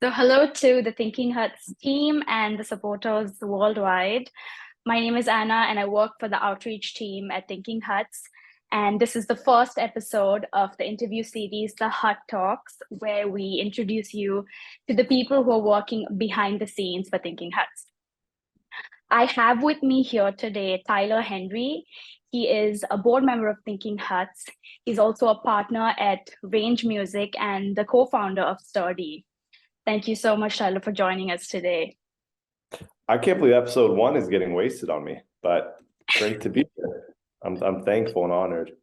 So, hello to the Thinking Huts team and the supporters worldwide. My name is Anna, and I work for the outreach team at Thinking Huts. And this is the first episode of the interview series, The Hut Talks, where we introduce you to the people who are working behind the scenes for Thinking Huts. I have with me here today Tyler Henry. He is a board member of Thinking Huts. He's also a partner at Range Music and the co founder of Sturdy. Thank you so much, Tyler, for joining us today. I can't believe episode one is getting wasted on me, but great to be here. I'm thankful and honored.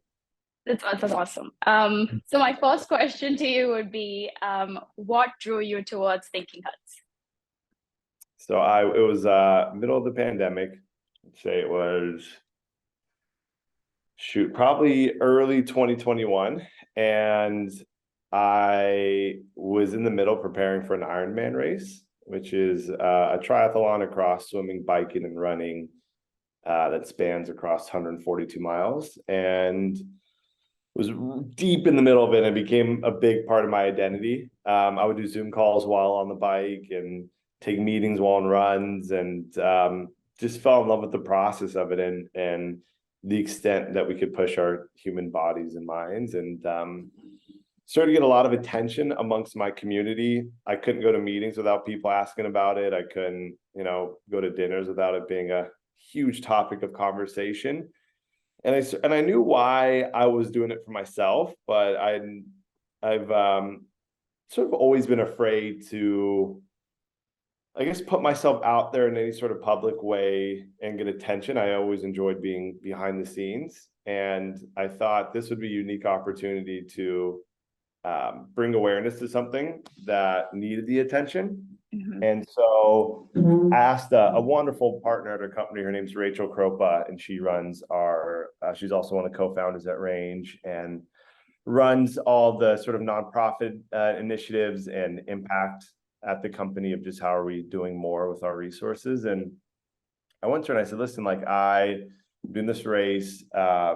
That's awesome. So my first question to you would be, what drew you towards Thinking Huts? So it was middle of the pandemic. I'd say it was probably early 2021, and I was in the middle preparing for an Ironman race, which is a triathlon across swimming, biking, and running that spans across 142 miles, and was deep in the middle of it, and it became a big part of my identity. I would do Zoom calls while on the bike and take meetings while on runs, and just fell in love with the process of it and the extent that we could push our human bodies and minds, and started to get a lot of attention amongst my community. I couldn't go to meetings without people asking about it. I couldn't, go to dinners without it being a huge topic of conversation. And I knew why I was doing it for myself, but I've sort of always been afraid to, I guess, put myself out there in any sort of public way and get attention. I always enjoyed being behind the scenes, and I thought this would be a unique opportunity to bring awareness to something that needed the attention. Mm-hmm. And so I asked a wonderful partner at our company. Her name's Rachel Kropa, and she runs she's also one of the co-founders at Range and runs all the sort of nonprofit initiatives and impact at the company of just how are we doing more with our resources. And I went to her and I said, listen, like I'm doing this race. I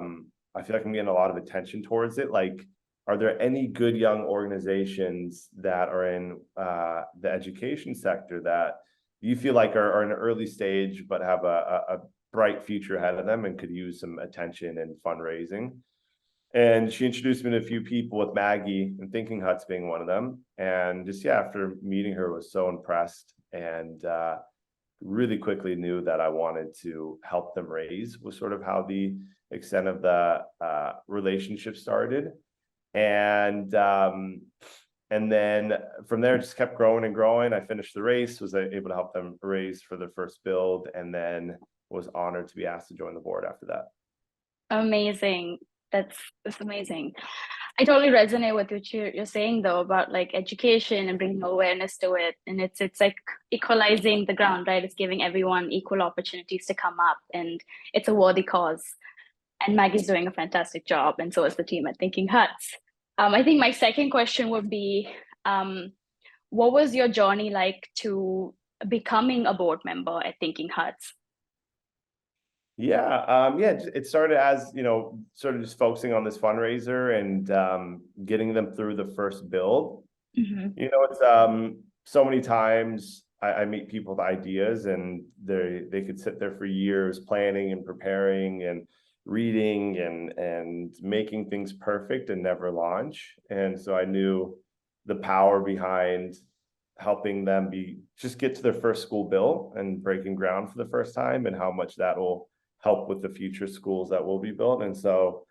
feel like I'm getting a lot of attention towards it. Like, are there any good young organizations that are in the education sector that you feel like are in an early stage but have a bright future ahead of them and could use some attention and fundraising? And she introduced me to a few people, with Maggie and Thinking Huts being one of them. And just, yeah, after meeting her, was so impressed, and really quickly knew that I wanted to help them raise, was sort of how the extent of the relationship started. And then from there, just kept growing and growing. I finished the race, was able to help them raise for their first build, and then was honored to be asked to join the board after that. Amazing. That's amazing. I totally resonate with what you're saying though about like education and bringing awareness to it, and it's like equalizing the ground, right? It's giving everyone equal opportunities to come up, and it's a worthy cause. And Maggie's doing a fantastic job, and so is the team at Thinking Huts. I think my second question would be, what was your journey like to becoming a board member at Thinking Huts? Yeah, it started as, sort of just focusing on this fundraiser and getting them through the first build. Mm-hmm. It's so many times I meet people with ideas, and they could sit there for years planning and preparing and reading and making things perfect and never launch. And so I knew the power behind helping them just get to their first school built and breaking ground for the first time, and how much that will help with the future schools that will be built. And so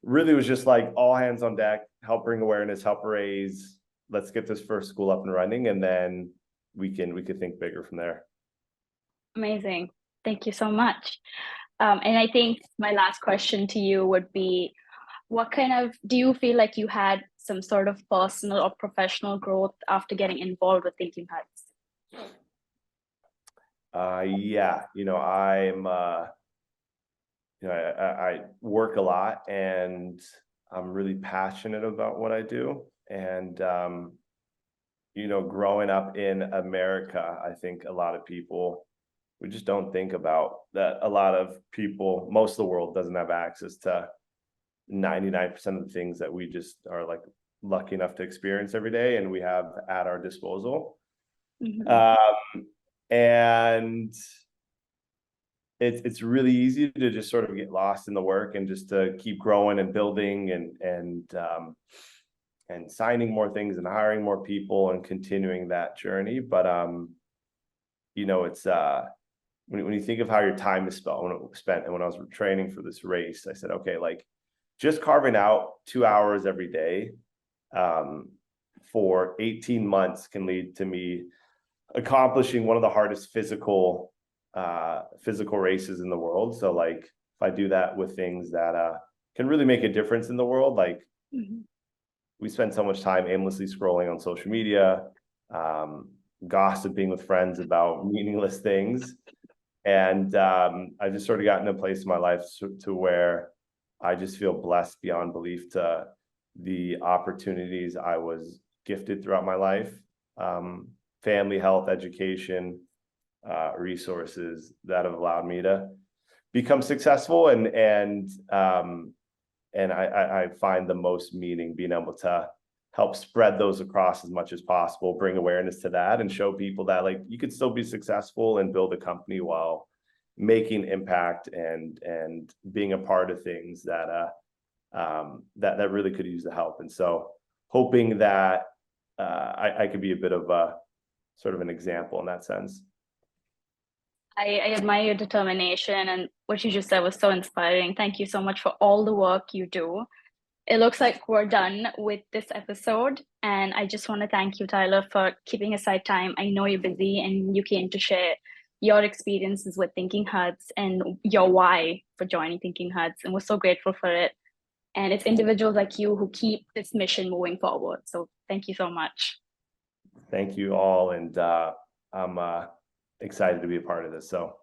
really was just like all hands on deck, help bring awareness, help raise, let's get this first school up and running, and then we could think bigger from there. Amazing. Thank you so much. And I think my last question to you would be, do you feel like you had some sort of personal or professional growth after getting involved with Thinking Huts? Yeah, I work a lot, and I'm really passionate about what I do. And growing up in America, I think a lot of people, we just don't think about that. A lot of people, most of the world doesn't have access to 99% of the things that we just are like lucky enough to experience every day and we have at our disposal. Mhm. And it's really easy to just sort of get lost in the work and just to keep growing and building and signing more things and hiring more people and continuing that journey. But you know, it's when you think of how your time is spent, and when I was training for this race, I said, okay, like just carving out 2 hours every day for 18 months can lead to me accomplishing one of the hardest physical races in the world. So like if I do that with things that can really make a difference in the world, like Mhm. we spend so much time aimlessly scrolling on social media, gossiping with friends about meaningless things. And I just sort of gotten to a place in my life to where I just feel blessed beyond belief to the opportunities I was gifted throughout my life. Family, health, education, resources that have allowed me to become successful, and I find the most meaning being able to help spread those across as much as possible, bring awareness to that, and show people that like you could still be successful and build a company while making impact and being a part of things that that really could use the help. And so hoping that I could be a bit of a sort of an example in that sense. I admire your determination, and what you just said was so inspiring. Thank you so much for all the work you do. It looks like we're done with this episode, and I just want to thank you, Tyler, for keeping aside time. I know you're busy and you came to share your experiences with Thinking Huts and your why for joining Thinking Huts, and we're so grateful for it. And it's individuals like you who keep this mission moving forward. So thank you so much. Thank you all, and I'm excited to be a part of this. So